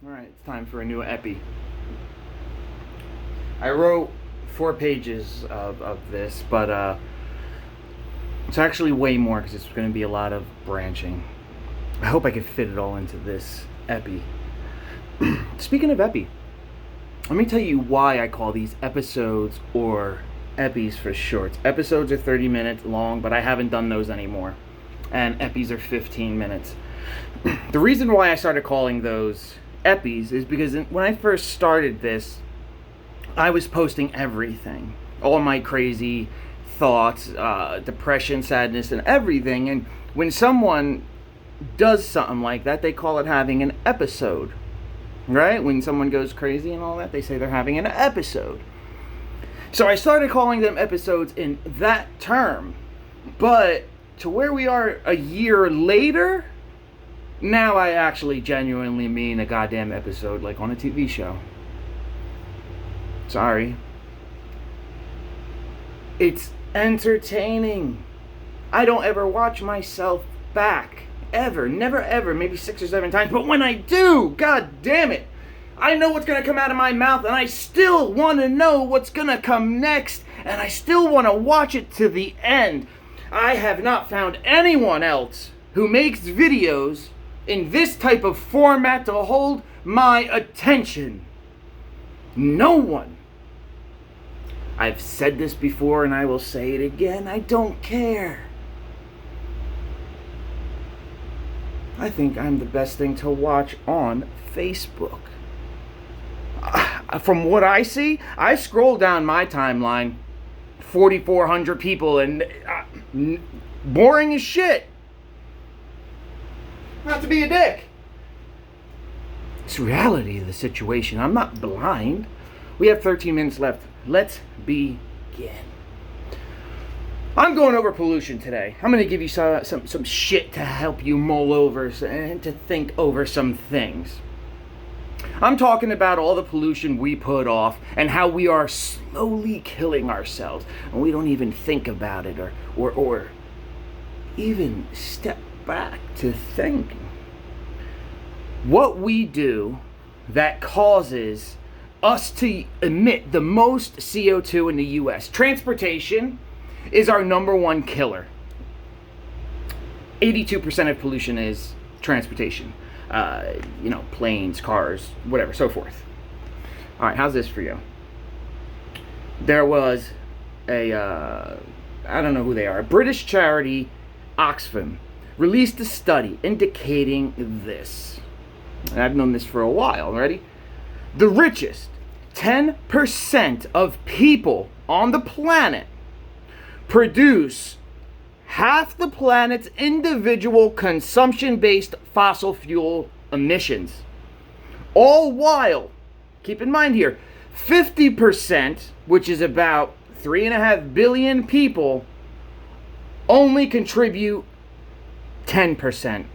Alright, it's time for a new Eppy. I wrote 4 pages of this, but it's actually way more because it's going to be a lot of branching. I hope I can fit it all into this Eppy. Speaking of Eppy, let me tell you why I call these episodes or Eppies for short. Episodes are 30 minutes long, but I haven't done those anymore. And Eppies are 15 minutes. The reason why I started calling those Eppies is because when I first started this, I was posting everything. All my crazy thoughts, depression, sadness, and everything. And when someone does something like that, they call it having an episode. Right? When someone goes crazy and all that, they say they're having an episode. So I started calling them episodes in that term. But to where we are a year later, now I actually genuinely mean a goddamn episode, like on a TV show. Sorry. It's entertaining. I don't ever watch myself back. Ever. Never ever. Maybe 6 or 7 times. But when I do, god damn it, I know what's going to come out of my mouth, and I still want to know what's going to come next, and I still want to watch it to the end. I have not found anyone else who makes videos in this type of format to hold my attention. No one. I've said this before and I will say it again. I don't care. I think I'm the best thing to watch on Facebook. From what I see, I scroll down my timeline, 4,400 people, and boring as shit. Not to be a dick. It's reality of the situation. I'm not blind. We have 13 minutes left. Let's begin. I'm going over pollution today. I'm going to give you some shit to help you mull over and to think over some things. I'm talking about all the pollution we put off and how we are slowly killing ourselves. And we don't even think about it or even step back to think. What we do that causes us to emit the most CO2 in the U.S. Transportation is our number one killer. 82% of pollution is transportation. Planes, cars, whatever, so forth. All right, how's this for you? There was I don't know who they are, a British charity, Oxfam, released a study indicating this. And I've known this for a while, ready? The richest 10% of people on the planet produce half the planet's individual consumption-based fossil fuel emissions. All while, keep in mind here, 50%, which is about 3.5 billion people, only contribute 10%.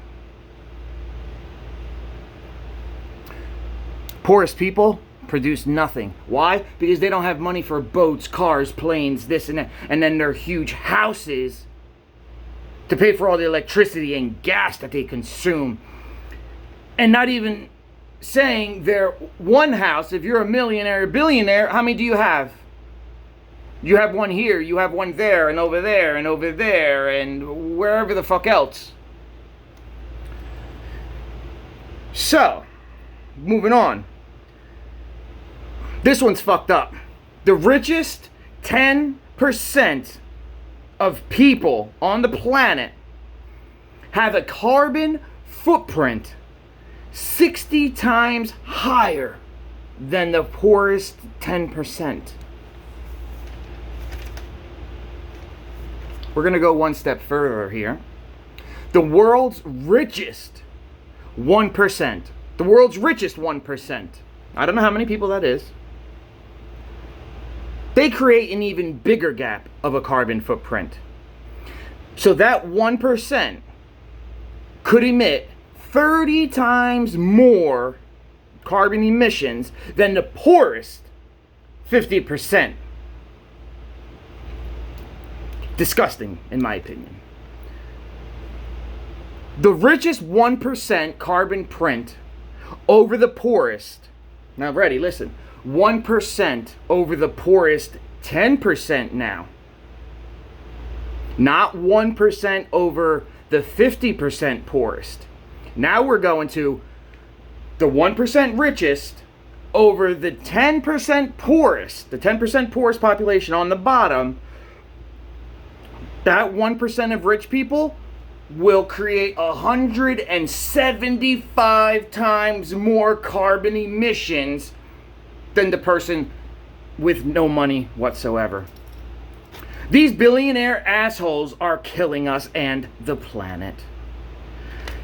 Poorest people produce nothing. Why? Because they don't have money for boats, cars, planes, this and that, and then their huge houses to pay for all the electricity and gas that they consume. And not even saying their one house, if you're a millionaire or billionaire, how many do you have? You have one here, you have one there, and over there, and over there, and wherever the fuck else. So, moving on. This one's fucked up. The richest 10% of people on the planet have a carbon footprint 60 times higher than the poorest 10%. We're going to go one step further here. The world's richest 1%. The world's richest 1%. I don't know how many people that is. They create an even bigger gap of a carbon footprint. So that 1% could emit 30 times more carbon emissions than the poorest 50%. Disgusting, in my opinion. The richest 1% carbon print over the poorest. Now, ready, listen. 1% over the poorest 10% now. Not 1% over the 50% poorest. Now we're going to the 1% richest over the 10% poorest. The 10% poorest population on the bottom. That 1% of rich people will create 175 times more carbon emissions than the person with no money whatsoever. These billionaire assholes are killing us and the planet.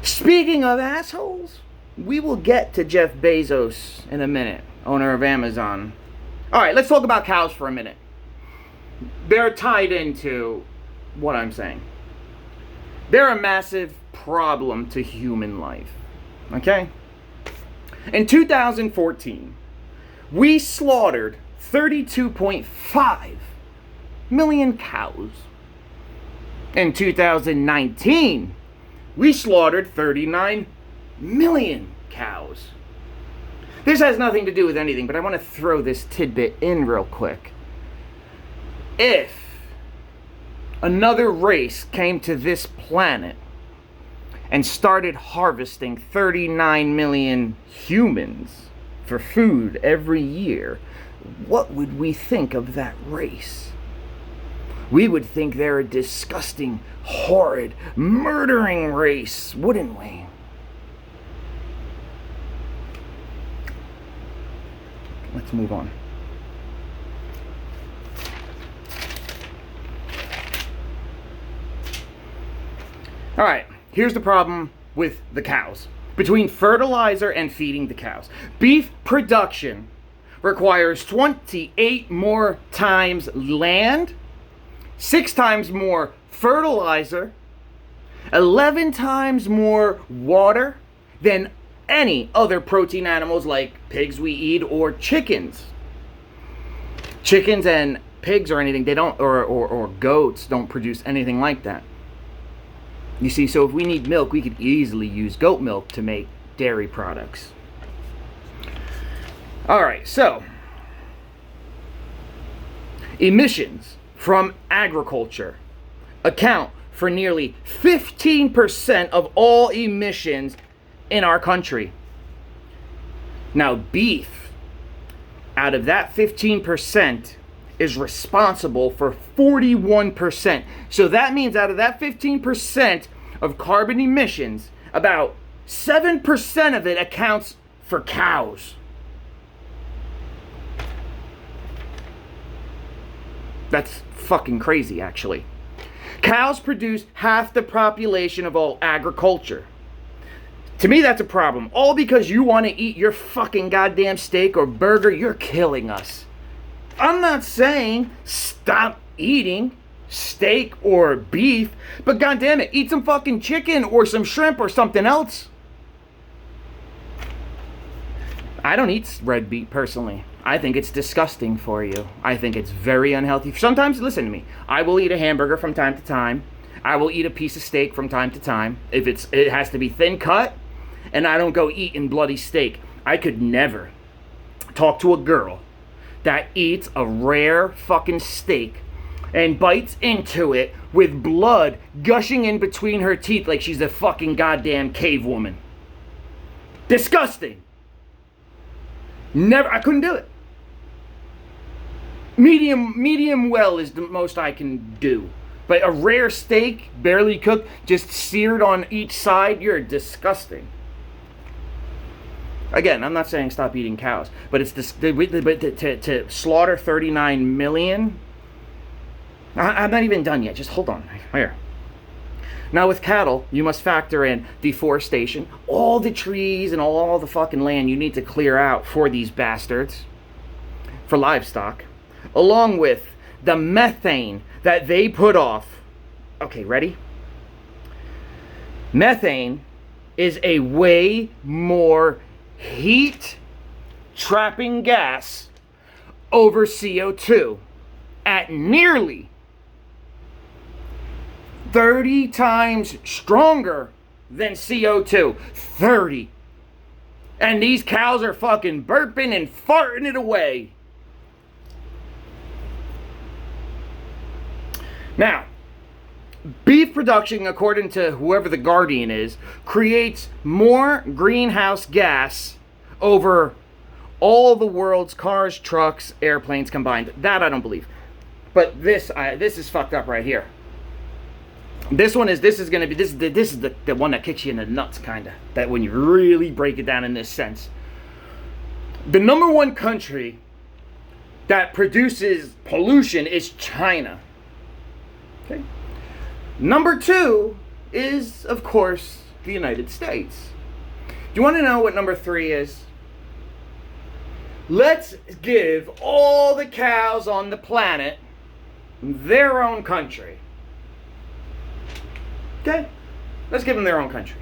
Speaking of assholes, we will get to Jeff Bezos in a minute, owner of Amazon. All right, let's talk about cows for a minute. They're tied into what I'm saying. They're a massive problem to human life, okay? In 2014, we slaughtered 32.5 million cows. In 2019, we slaughtered 39 million cows. This has nothing to do with anything, but I want to throw this tidbit in real quick. If another race came to this planet and started harvesting 39 million humans for food every year, what would we think of that race? We would think they're a disgusting, horrid, murdering race, wouldn't we? Let's move on. All right, here's the problem with the cows. Between fertilizer and feeding the cows, beef production requires 28 more times land, 6 times more fertilizer, 11 times more water than any other protein animals like pigs we eat or chickens. Chickens and pigs or anything, they don't, or goats don't produce anything like that. You see, so if we need milk, we could easily use goat milk to make dairy products. All right, so emissions from agriculture account for nearly 15% of all emissions in our country. Now, beef, out of that 15%, is responsible for 41%. So that means out of that 15% of carbon emissions, about 7% of it accounts for cows. That's fucking crazy, actually. Cows produce half the population of all agriculture. To me, that's a problem. All because you want to eat your fucking goddamn steak or burger, you're killing us. I'm not saying stop eating steak or beef, but goddamn it, eat some fucking chicken or some shrimp or something else. I don't eat red meat personally. I think it's disgusting for you. I think it's very unhealthy. Sometimes, listen to me, I will eat a hamburger from time to time. I will eat a piece of steak from time to time. If it has to be thin cut, and I don't go eating bloody steak. I could never talk to a girl that eats a rare fucking steak and bites into it with blood gushing in between her teeth like she's a fucking goddamn cave woman. Disgusting. Never, I couldn't do it. Medium well is the most I can do. But a rare steak, barely cooked, just seared on each side, you're disgusting. Again, I'm not saying stop eating cows, but it's this, to slaughter 39 million. I'm not even done yet. Just hold on. Here. Now with cattle, you must factor in deforestation, all the trees and all the fucking land you need to clear out for these bastards, for livestock, along with the methane that they put off. Okay, ready? Methane is a way more heat trapping gas over CO2 at nearly 30 times stronger than CO2. 30. And these cows are fucking burping and farting it away. Now, beef production, according to whoever the Guardian is, creates more greenhouse gas over all the world's cars, trucks, airplanes combined. That I don't believe. But this is fucked up right here. This is the one that kicks you in the nuts, kinda. That when you really break it down in this sense. The number one country that produces pollution is China. Okay. Number two is, of course, the United States. Do you want to know what number three is? Let's give all the cows on the planet their own country. Okay? Let's give them their own country.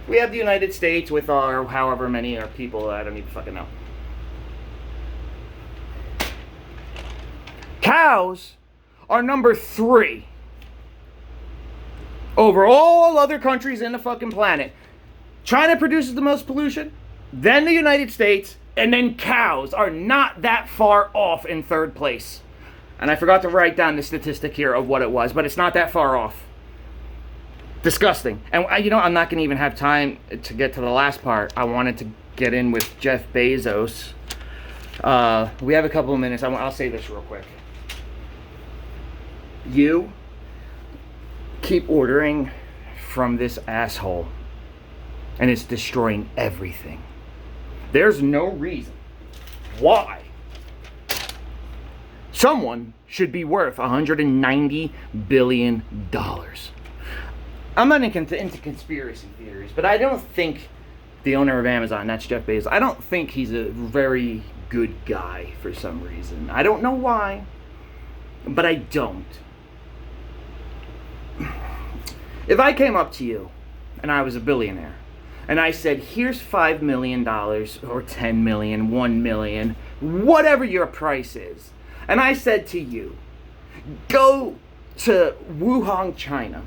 We have the United States with our however many our people, I don't even fucking know. Cows are number three over all other countries in the fucking planet. China produces the most pollution, then the United States, and then cows are not that far off in third place. And I forgot to write down the statistic here of what it was, but it's not that far off. Disgusting. And I'm not going to even have time to get to the last part. I wanted to get in with Jeff Bezos. We have a couple of minutes. I'll say this real quick. You keep ordering from this asshole, and it's destroying everything. There's no reason why someone should be worth $190 billion. I'm not into conspiracy theories, but I don't think the owner of Amazon, that's Jeff Bezos, I don't think he's a very good guy for some reason. I don't know why, but I don't. If I came up to you and I was a billionaire and I said, here's $5 million or $10 million, $1 million, whatever your price is, and I said to you, go to Wuhan, China,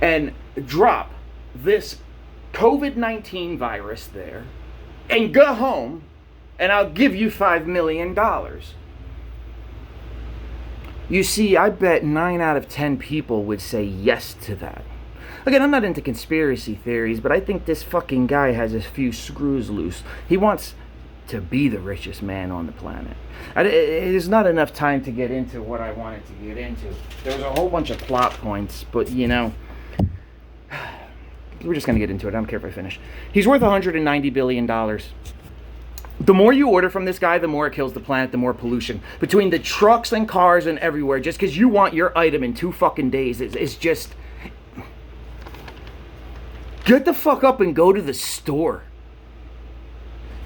and drop this COVID-19 virus there, and go home, and I'll give you $5 million. You see, I bet 9 out of 10 people would say yes to that. Again, I'm not into conspiracy theories, but I think this fucking guy has a few screws loose. He wants to be the richest man on the planet. There's not enough time to get into what I wanted to get into. There was a whole bunch of plot points, but we're just going to get into it. I don't care if I finish. He's worth $190 billion. The more you order from this guy, the more it kills the planet, the more pollution. Between the trucks and cars and everywhere, just because you want your item in 2 fucking days, it's just... Get the fuck up and go to the store.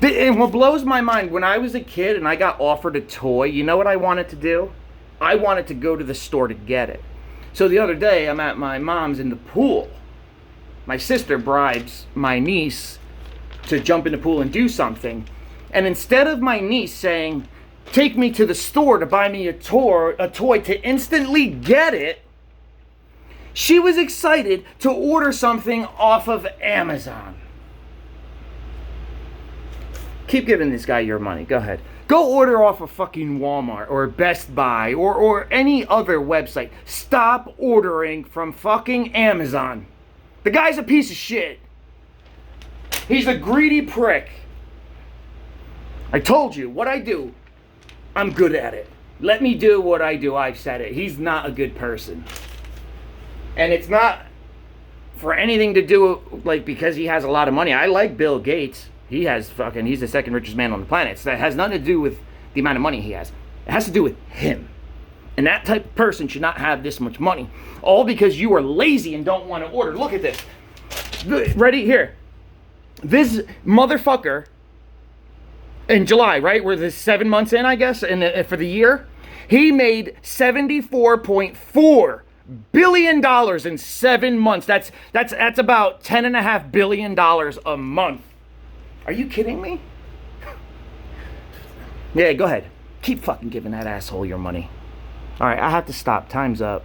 And what blows my mind, when I was a kid and I got offered a toy, you know what I wanted to do? I wanted to go to the store to get it. So the other day, I'm at my mom's in the pool. My sister bribes my niece to jump in the pool and do something. And instead of my niece saying, take me to the store to buy me a toy to instantly get it, she was excited to order something off of Amazon. Keep giving this guy your money. Go ahead. Go order off of fucking Walmart or Best Buy or any other website. Stop ordering from fucking Amazon. The guy's a piece of shit. He's a greedy prick. I told you, what I do, I'm good at it. Let me do what I do. I've said it. He's not a good person. And it's not for anything to do, because he has a lot of money. I like Bill Gates. He's the second richest man on the planet. So that has nothing to do with the amount of money he has. It has to do with him. And that type of person should not have this much money. All because you are lazy and don't want to order. Look at this. Ready? Here. This motherfucker, in July, right? We're the 7 months in, I guess, for the year. He made $74.4 billion in 7 months. That's about $10.5 billion a month. Are you kidding me? Yeah, go ahead. Keep fucking giving that asshole your money. All right, I have to stop. Time's up.